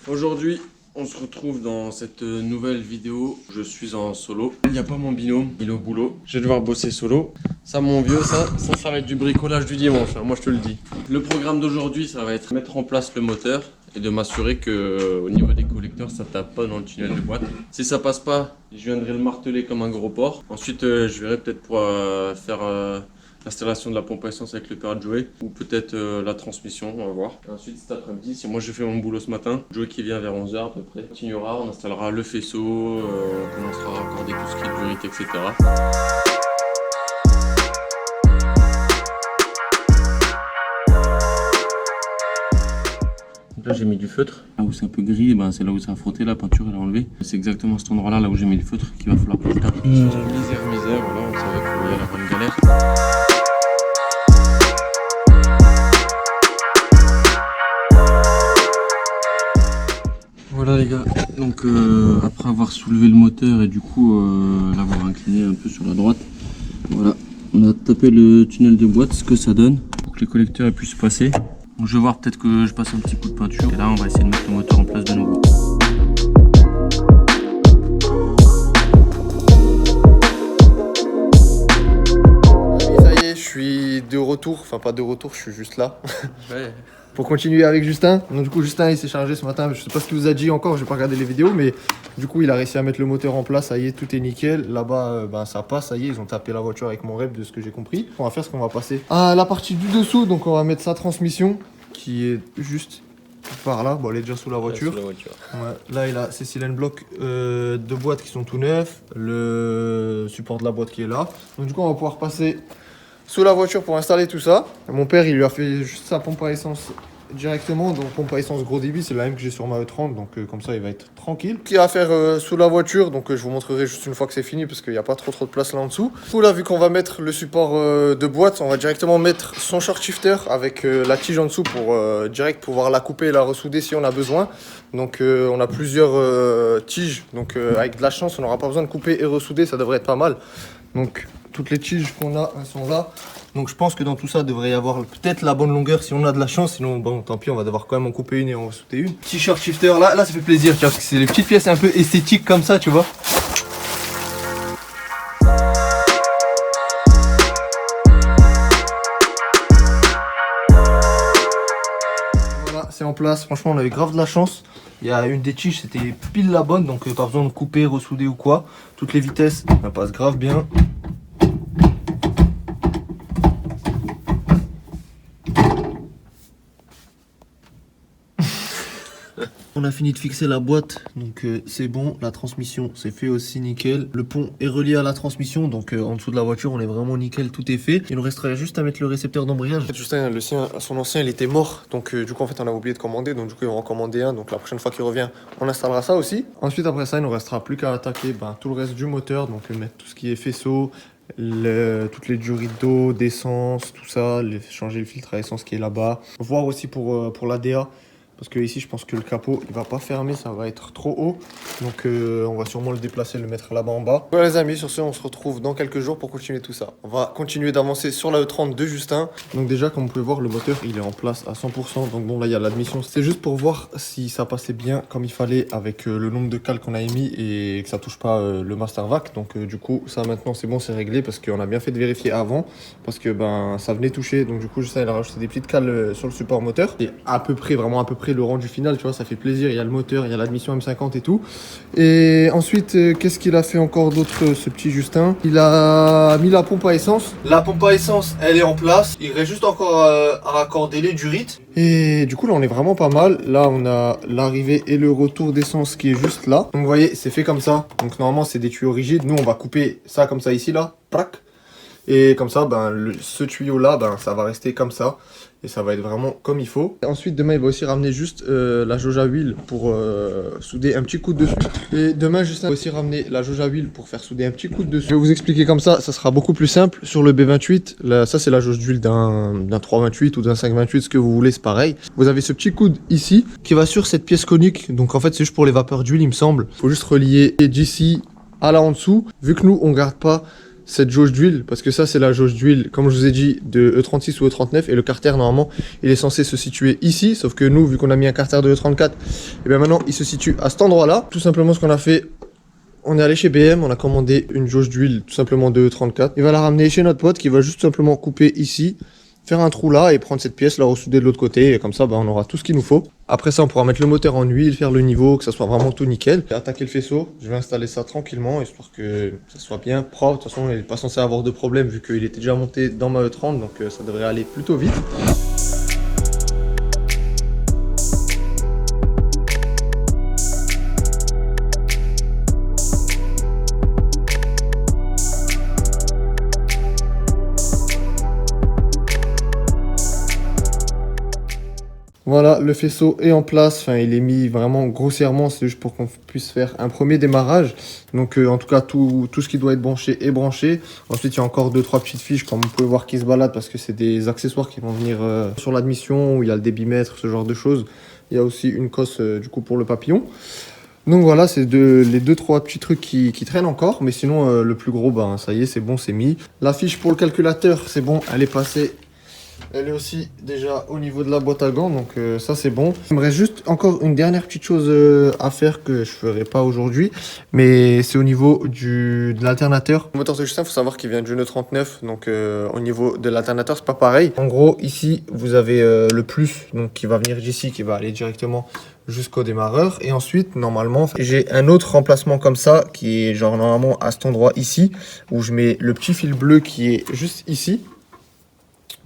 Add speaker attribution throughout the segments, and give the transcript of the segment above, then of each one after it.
Speaker 1: Aujourd'hui, on se retrouve dans cette nouvelle vidéo. Je suis en solo. Il n'y a pas mon binôme, il est au boulot. Je vais devoir bosser solo. Ça, mon vieux, ça va être du bricolage du dimanche, hein, moi je te le dis. Le programme d'aujourd'hui, ça va être mettre en place le moteur et de m'assurer que au niveau des collecteurs, ça tape pas dans le tunnel de boîte. Si ça passe pas, je viendrai le marteler comme un gros porc. Ensuite, je verrai peut-être pour faire l'installation de la pompe à essence avec le père de Joey, ou peut-être la transmission, on va voir. Et ensuite cet après-midi, si moi j'ai fait mon boulot ce matin, Joey qui vient vers 11 h à peu près, on continuera, on installera le faisceau, on commencera à raccorder tout ce qui est durite, etc. Donc là j'ai mis du feutre, là où c'est un peu gris, ben, c'est là où ça a frotté, la peinture elle a enlevé. C'est exactement à cet endroit là où j'ai mis le feutre qu'il va falloir que je tape. Misère, voilà, on savait qu'il y allait avoir une galère. Voilà les gars, donc après avoir soulevé le moteur et du coup l'avoir incliné un peu sur la droite, voilà, on a tapé le tunnel de boîte, ce que ça donne pour que les collecteurs puissent passer. Donc je vais voir, peut-être que je passe un petit coup de peinture et là on va essayer de mettre le moteur en place de nouveau.
Speaker 2: Ça y est, je suis de retour, enfin pas de retour, je suis juste là.
Speaker 1: Ouais.
Speaker 2: Pour continuer avec Justin. Donc du coup Justin il s'est chargé ce matin, je sais pas ce qu'il vous a dit encore, j'ai pas regardé les vidéos, mais du coup il a réussi à mettre le moteur en place, ça y est, tout est nickel. Là-bas ben, ça passe, ça y est, ils ont tapé la voiture avec mon rep de ce que j'ai compris. On va faire ce qu'on va passer à la partie du dessous, donc on va mettre sa transmission qui est juste par là. Bon, elle est déjà sous la voiture. Ouais, là il a ses cylindres blocs de boîte qui sont tout neufs, le support de la boîte qui est là. Donc du coup on va pouvoir passer sous la voiture pour installer tout ça. Mon père il lui a fait juste sa pompe à essence directement, donc pompe à essence gros débit, c'est la même que j'ai sur ma E30, donc comme ça il va être tranquille. Ce qu'il y a à faire sous la voiture, donc je vous montrerai juste une fois que c'est fini parce qu'il n'y a pas trop de place là en dessous. Du coup là, vu qu'on va mettre le support de boîte, on va directement mettre son short shifter avec la tige en dessous pour direct pouvoir la couper et la ressouder si on a besoin. Donc on a plusieurs tiges, donc avec de la chance on n'aura pas besoin de couper et ressouder, ça devrait être pas mal. Donc toutes les tiges qu'on a, elles sont là. Donc je pense que dans tout ça, il devrait y avoir peut-être la bonne longueur si on a de la chance. Sinon, bon, tant pis, on va devoir quand même en couper une et en ressouder une. T-shirt shifter, là ça fait plaisir, tu vois, parce que c'est les petites pièces un peu esthétiques comme ça, tu vois. Voilà, c'est en place. Franchement, on avait grave de la chance. Il y a une des tiges, c'était pile la bonne, donc pas besoin de couper, ressouder ou quoi. Toutes les vitesses, ça passe grave bien. On a fini de fixer la boîte, donc c'est bon. La transmission, c'est fait aussi nickel. Le pont est relié à la transmission, donc en dessous de la voiture, on est vraiment nickel, tout est fait. Il nous resterait juste à mettre le récepteur d'embrayage. Justin, le sien, son ancien, il était mort, donc du coup, en fait, on a oublié de commander, donc du coup, on va en commander un. Donc la prochaine fois qu'il revient, on installera ça aussi. Ensuite, après ça, il nous restera plus qu'à attaquer tout le reste du moteur, donc mettre tout ce qui est faisceau, toutes les durites d'eau, d'essence, tout ça, changer le filtre à essence qui est là-bas. Voir aussi pour l'ADA. Parce que ici je pense que le capot il va pas fermer, ça va être trop haut. Donc on va sûrement le déplacer, le mettre là-bas en bas. Voilà les amis, sur ce on se retrouve dans quelques jours pour continuer tout ça. On va continuer d'avancer sur la E30 de Justin. Donc déjà comme vous pouvez voir le moteur il est en place à 100%. Donc bon là il y a l'admission. C'est juste pour voir si ça passait bien comme il fallait avec le nombre de cales qu'on a émis et que ça touche pas le master vac. Donc du coup ça maintenant c'est bon, c'est réglé parce qu'on a bien fait de vérifier avant. Parce que ben ça venait toucher. Donc du coup Justin il a rajouté des petites cales sur le support moteur. Et à peu près, vraiment à peu près le rendu final, tu vois, ça fait plaisir. Il y a le moteur, il y a l'admission M50 et tout. Et ensuite, qu'est-ce qu'il a fait encore d'autre, ce petit Justin? Il a mis la pompe à essence. La pompe à essence, elle est en place. Il reste juste encore à raccorder les durites. Et du coup, là, on est vraiment pas mal. Là, on a l'arrivée et le retour d'essence qui est juste là. Donc, vous voyez, c'est fait comme ça. Donc, normalement, c'est des tuyaux rigides. Nous, on va couper ça comme ça ici, là. Prac. Et comme ça, ben, ce tuyau-là, ben, ça va rester comme ça. Et ça va être vraiment comme il faut. Ensuite, demain, il va aussi ramener juste la jauge à huile pour souder un petit coup dessus. Et demain, Justin va aussi ramener la jauge à huile pour faire souder un petit coup dessus. Je vais vous expliquer comme ça sera beaucoup plus simple. Sur le B28, là, ça c'est la jauge d'huile d'un 328 ou d'un 528, ce que vous voulez, c'est pareil. Vous avez ce petit coude ici qui va sur cette pièce conique. Donc en fait, c'est juste pour les vapeurs d'huile, il me semble. Il faut juste relier d'ici à là en dessous. Vu que nous, on garde pas cette jauge d'huile, parce que ça c'est la jauge d'huile, comme je vous ai dit, de E36 ou E39, et le carter normalement il est censé se situer ici, sauf que nous, vu qu'on a mis un carter de E34, et bien maintenant il se situe à cet endroit là. Tout simplement ce qu'on a fait, on est allé chez BM, on a commandé une jauge d'huile tout simplement de E34, il va la ramener chez notre pote qui va juste simplement couper ici, faire un trou là et prendre cette pièce, la ressouder de l'autre côté, et comme ça on aura tout ce qu'il nous faut. Après ça on pourra mettre le moteur en huile, faire le niveau, que ça soit vraiment tout nickel. Et attaquer le faisceau, je vais installer ça tranquillement, histoire que ça soit bien propre. De toute façon il n'est pas censé avoir de problème vu qu'il était déjà monté dans ma E30, donc ça devrait aller plutôt vite. Voilà, le faisceau est en place, enfin il est mis vraiment grossièrement, c'est juste pour qu'on puisse faire un premier démarrage. Donc en tout cas tout ce qui doit être branché est branché. Ensuite il y a encore 2-3 petites fiches comme vous pouvez voir qui se baladent parce que c'est des accessoires qui vont venir sur l'admission, où il y a le débitmètre, ce genre de choses. Il y a aussi une cosse du coup pour le papillon. Donc voilà, c'est les 2-3 petits trucs qui traînent encore, mais sinon le plus gros, ben ça y est, c'est bon, c'est mis. La fiche pour le calculateur, c'est bon, elle est passée. Elle est aussi déjà au niveau de la boîte à gants, donc ça c'est bon. Il me reste juste encore une dernière petite chose à faire que je ferai pas aujourd'hui, mais c'est au niveau de l'alternateur. Le moteur de Justin, il faut savoir qu'il vient du E39, donc au niveau de l'alternateur c'est pas pareil. En gros ici vous avez le plus, donc qui va venir d'ici, qui va aller directement jusqu'au démarreur, et ensuite normalement j'ai un autre remplacement comme ça qui est genre normalement à cet endroit ici, où je mets le petit fil bleu qui est juste ici.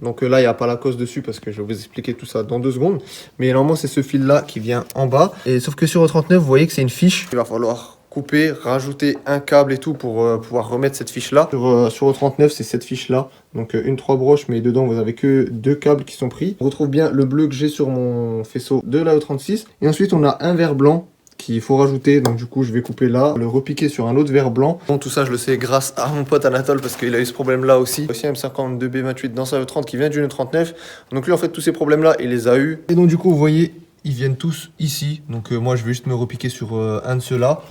Speaker 2: Donc là, il n'y a pas la cosse dessus parce que je vais vous expliquer tout ça dans 2 secondes. Mais normalement, c'est ce fil-là qui vient en bas. Et sauf que sur E39, vous voyez que c'est une fiche. Il va falloir couper, rajouter un câble et tout pour pouvoir remettre cette fiche-là. Sur E39, c'est cette fiche-là. Donc une 3 broches, mais dedans, vous avez que 2 câbles qui sont pris. On retrouve bien le bleu que j'ai sur mon faisceau de la E36. Et ensuite, on a un verre blanc qu'il faut rajouter, donc du coup je vais couper là, le repiquer sur un autre verre blanc. Bon, tout ça je le sais grâce à mon pote Anatole parce qu'il a eu ce problème là aussi. Aussi un M52B28 dans sa E30 qui vient du E39, donc lui en fait tous ces problèmes là il les a eu. Et donc du coup vous voyez ils viennent tous ici, donc moi je vais juste me repiquer sur un de ceux-là.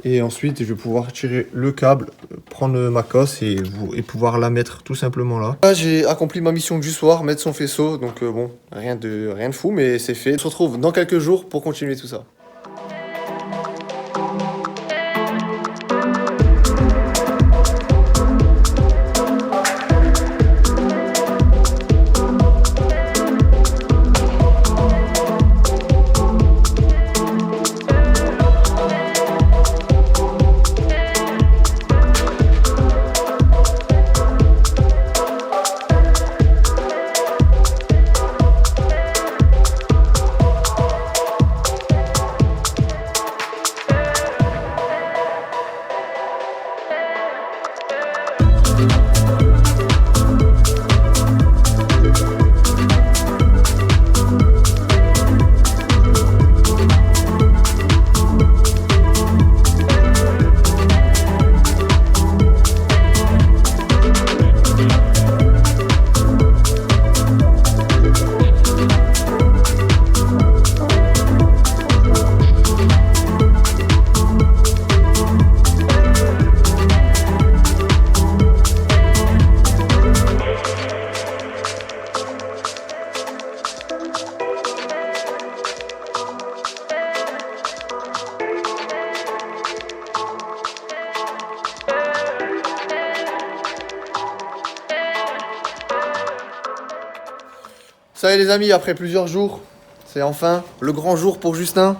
Speaker 2: Et ensuite je vais pouvoir tirer le câble, prendre ma cosse et pouvoir la mettre tout simplement là. Là j'ai accompli ma mission du soir, mettre son faisceau, donc bon rien de fou mais c'est fait. On se retrouve dans quelques jours pour continuer tout ça. Ça y est les amis, après plusieurs jours, c'est enfin le grand jour pour Justin.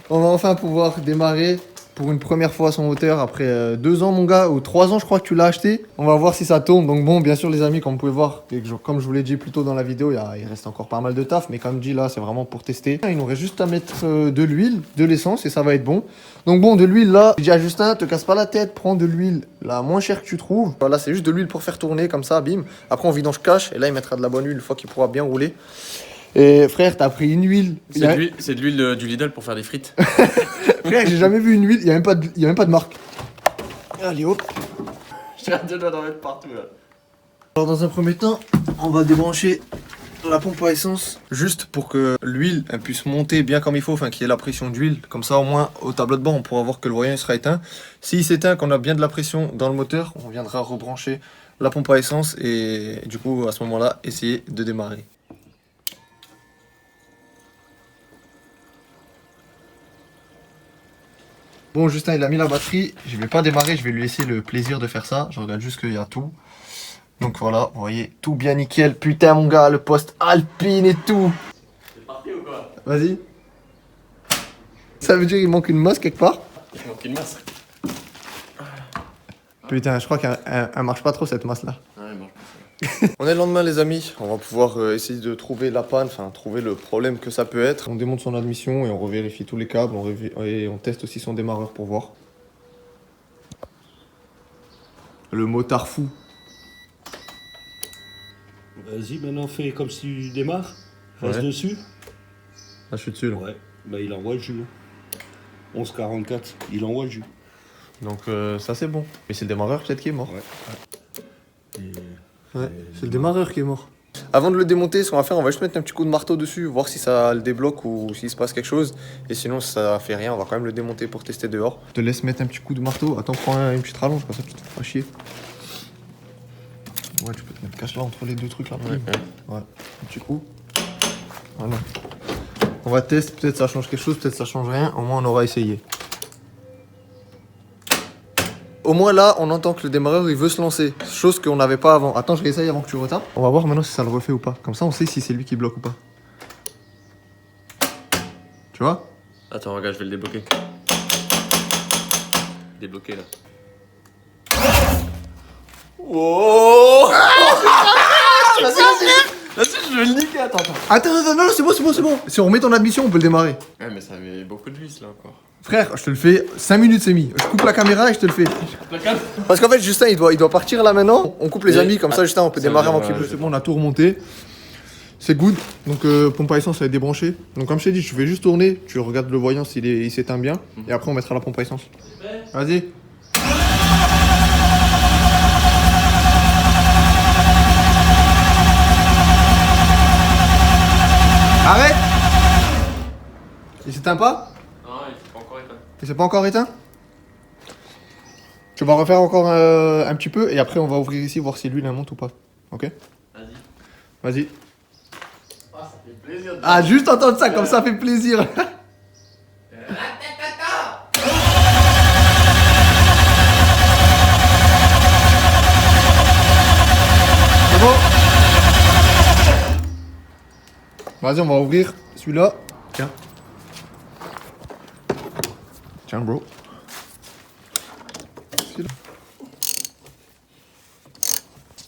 Speaker 2: On va enfin pouvoir démarrer pour une première fois son moteur après 2 ans mon gars, ou 3 ans je crois que tu l'as acheté. On va voir si ça tourne. Donc bon, bien sûr les amis, comme vous pouvez voir, et comme je vous l'ai dit plus tôt dans la vidéo, il reste encore pas mal de taf, mais comme dit là c'est vraiment pour tester. Il nous reste juste à mettre de l'huile, de l'essence et ça va être bon. Donc bon, de l'huile là, j'ai dit à Justin, te casse pas la tête, prends de l'huile la moins chère que tu trouves. Voilà, c'est juste de l'huile pour faire tourner comme ça, bim. Après on vidange cache et là il mettra de la bonne huile une fois qu'il pourra bien rouler. Et frère, t'as pris une huile.
Speaker 1: C'est de l'huile du Lidl pour faire des frites.
Speaker 2: Frère, j'ai jamais vu une huile, il n'y a même pas de marque. Allez hop.
Speaker 1: J'ai deux doigts d'en mettre partout là.
Speaker 2: Alors dans un premier temps, on va débrancher la pompe à essence juste pour que l'huile elle puisse monter bien comme il faut, enfin qu'il y ait la pression d'huile. Comme ça au moins au tableau de bord on pourra voir que le voyant il sera éteint. S'il s'éteint, qu'on a bien de la pression dans le moteur, on viendra rebrancher la pompe à essence et du coup à ce moment-là essayer de démarrer. Bon, Justin il a mis la batterie, je vais pas démarrer, je vais lui laisser le plaisir de faire ça. Je regarde juste qu'il y a tout. Donc voilà, vous voyez, tout bien nickel. Putain mon gars, le poste Alpine et tout.
Speaker 1: C'est parti ou quoi?
Speaker 2: Vas-y. Ça veut dire qu'il manque une masse quelque part?
Speaker 1: Il manque une masse.
Speaker 2: Putain, je crois qu'elle marche pas trop cette masse là.
Speaker 1: Ouais, elle marche pas.
Speaker 2: On est le lendemain les amis, on va pouvoir essayer de trouver la panne, enfin trouver le problème que ça peut être. On démonte son admission et on revérifie tous les câbles, et on teste aussi son démarreur pour voir. Le motard fou.
Speaker 3: Vas-y, maintenant fais comme si tu démarres. Face
Speaker 2: Ouais.
Speaker 3: dessus.
Speaker 2: Ah, je suis dessus là.
Speaker 3: Ouais, bah il envoie le jus. 11,44, il envoie le jus.
Speaker 2: Donc ça c'est bon. Mais c'est le démarreur peut-être qui est mort.
Speaker 3: Ouais.
Speaker 2: Ouais, c'est le démarreur qui est mort. Avant de le démonter, ce qu'on va faire, on va juste mettre un petit coup de marteau dessus, voir si ça le débloque ou s'il se passe quelque chose. Et sinon, si ça fait rien, on va quand même le démonter pour tester dehors. Je te laisse mettre un petit coup de marteau. Attends, prends une petite rallonge, comme ça tu te feras chier. Ouais, tu peux te mettre cache là entre les deux trucs là. Ouais. Un petit coup. Voilà. On va tester, peut-être ça change quelque chose, peut-être ça change rien. Au moins, on aura essayé. Au moins là, on entend que le démarreur il veut se lancer, chose qu'on n'avait pas avant. Attends, je réessaye avant que tu retapes. On va voir maintenant si ça le refait ou pas. Comme ça, on sait si c'est lui qui bloque ou pas. Tu vois?
Speaker 1: Attends, regarde, je vais le débloquer. Débloqué là.
Speaker 2: Oh
Speaker 1: Vas-y, je vais le niquer, attends.
Speaker 2: Attends, non, c'est bon, c'est bon, c'est bon. Si on remet ton admission, on peut le démarrer.
Speaker 1: Ouais, mais ça met beaucoup de vis là encore.
Speaker 2: Frère, je te le fais 5 minutes, c'est mis. Je coupe la caméra et je te le fais. Parce qu'en fait, Justin, il doit partir là maintenant. On coupe les amis, comme ça, Justin, on peut
Speaker 1: ça
Speaker 2: démarrer
Speaker 1: veut
Speaker 2: avant
Speaker 1: dire,
Speaker 2: qu'il bouge.
Speaker 1: ouais,
Speaker 2: C'est bon, on a tout remonté. C'est good. Donc, pompe à essence, elle est débranchée. Donc, comme je t'ai dit, je vais juste tourner. Tu regardes le voyant s'il s'éteint bien. Et après, on mettra la pompe à essence. Vas-y. Arrête! Il s'éteint pas?
Speaker 1: Non, il s'est pas encore éteint.
Speaker 2: Il s'est pas encore éteint? Tu vas refaire encore un petit peu et après on va ouvrir ici voir si l'huile elle monte ou pas. Ok?
Speaker 1: Vas-y.
Speaker 2: Vas-y.
Speaker 1: Ah, ça fait plaisir.
Speaker 2: Ah, juste entendre ça comme ça fait plaisir. C'est bon? Vas-y, on va ouvrir celui-là. Tiens. Tiens, bro. Celui-là.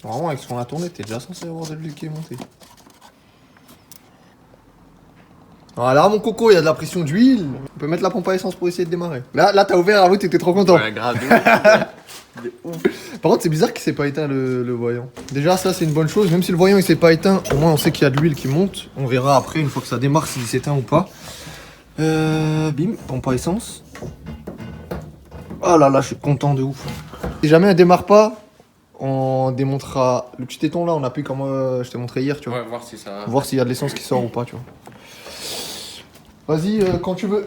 Speaker 2: Normalement, avec ce qu'on a tourné, t'es déjà censé avoir de l'huile qui est montée. Voilà, mon coco, il y a de la pression d'huile. On peut mettre la pompe à essence pour essayer de démarrer. Là t'as ouvert, avoue, t'étais trop content.
Speaker 1: Ouais, grave. De ouf.
Speaker 2: Par contre, c'est bizarre qu'il s'est pas éteint le voyant. Déjà, ça, c'est une bonne chose. Même si le voyant il s'est pas éteint, au moins on sait qu'il y a de l'huile qui monte. On verra après, une fois que ça démarre, s'il s'éteint ou pas. Bim, pompe à essence. Oh là là, je suis content de ouf. Si jamais elle démarre pas, on démontera le petit téton là. On appuie comme je t'ai montré hier, tu vois.
Speaker 1: Ouais, voir si ça.
Speaker 2: Voir s'il y a de l'essence qui sort ou pas, tu vois. Vas-y, quand tu veux.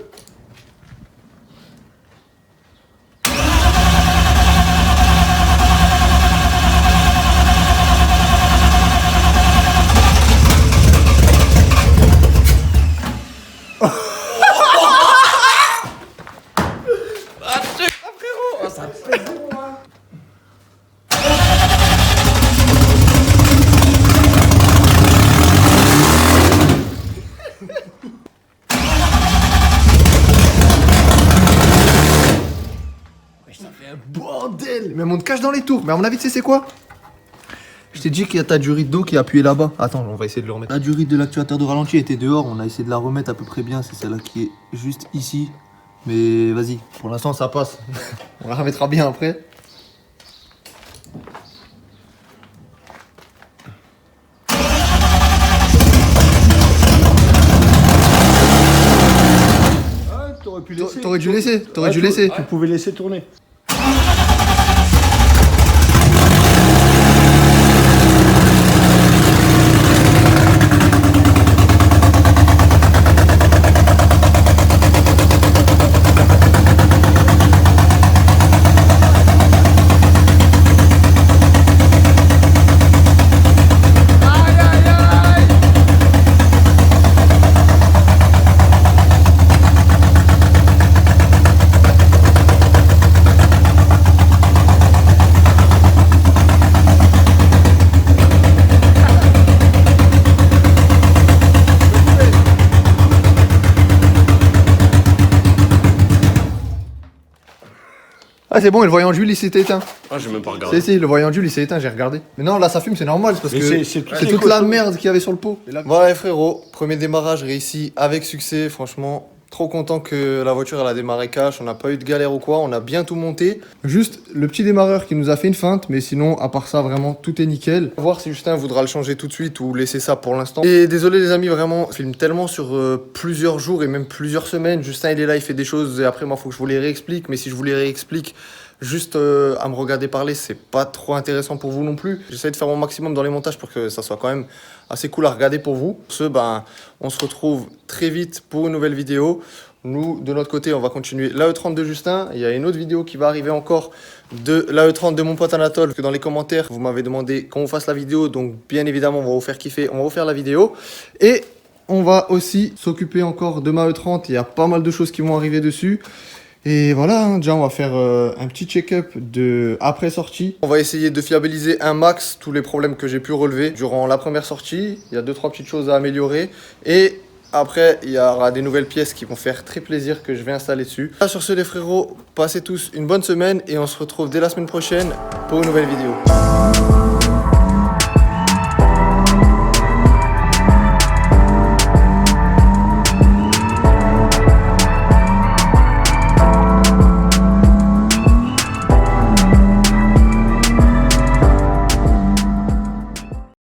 Speaker 2: Bordel! Mais on te cache dans les tours. Mais à mon avis, tu sais c'est quoi? Je t'ai dit qu'il y a ta durite d'eau qui est appuyée là-bas. Attends, on va essayer de le remettre. La durite de l'actuateur de ralenti était dehors. On a essayé de la remettre à peu près bien. C'est celle-là qui est juste ici. Mais vas-y, pour l'instant ça passe. On la remettra bien après.
Speaker 3: T'aurais pu laisser.
Speaker 2: T'aurais dû laisser. T'aurais
Speaker 3: Ouais,
Speaker 2: dû laisser.
Speaker 3: Tu pouvais laisser tourner.
Speaker 4: Ah, c'est bon, et le voyant d'huile, il s'était éteint.
Speaker 1: Ah, j'ai même pas regardé.
Speaker 4: Si, le voyant d'huile, il s'est éteint, j'ai regardé. Mais non, là, ça fume, c'est normal, c'est parce
Speaker 3: Mais
Speaker 4: que
Speaker 3: c'est toutes
Speaker 4: c'est
Speaker 3: les
Speaker 4: toute la
Speaker 3: cochons.
Speaker 4: merde qu'il y avait sur le pot.
Speaker 3: Et là-
Speaker 4: Voilà, les frérots, premier démarrage réussi avec succès, franchement. Trop content que la voiture elle a démarré cash, on n'a pas eu de galère ou quoi, on a bien tout monté. Juste le petit démarreur qui nous a fait une feinte, mais sinon à part ça vraiment tout est nickel. Voir si Justin voudra le changer tout de suite ou laisser ça pour l'instant. Et désolé les amis, vraiment, je filme tellement sur plusieurs jours et même plusieurs semaines. Justin il est là, il fait des choses et après moi faut que je vous les réexplique, mais si je vous les réexplique juste à me regarder parler, c'est pas trop intéressant pour vous non plus. J'essaie de faire mon maximum dans les montages pour que ça soit quand même assez cool à regarder pour vous. Pour ce, on se retrouve très vite pour une nouvelle vidéo. Nous, de notre côté, on va continuer l'AE30 de Justin. Il y a une autre vidéo qui va arriver encore de l'AE30 de mon pote Anatole. Parce que dans les commentaires, vous m'avez demandé qu'on fasse la vidéo. Donc, bien évidemment, on va vous faire kiffer. On va vous faire la vidéo. Et on va aussi s'occuper encore de ma E30. Il y a pas mal de choses qui vont arriver dessus. Et voilà, hein, déjà on va faire un petit check-up de après sortie. On va essayer de fiabiliser un max tous les problèmes que j'ai pu relever durant la première sortie. Il y a 2-3 petites choses à améliorer. Et après, il y aura des nouvelles pièces qui vont faire très plaisir que je vais installer dessus. Là, sur ce les frérots, passez tous une bonne semaine et on se retrouve dès la semaine prochaine pour une nouvelle vidéo.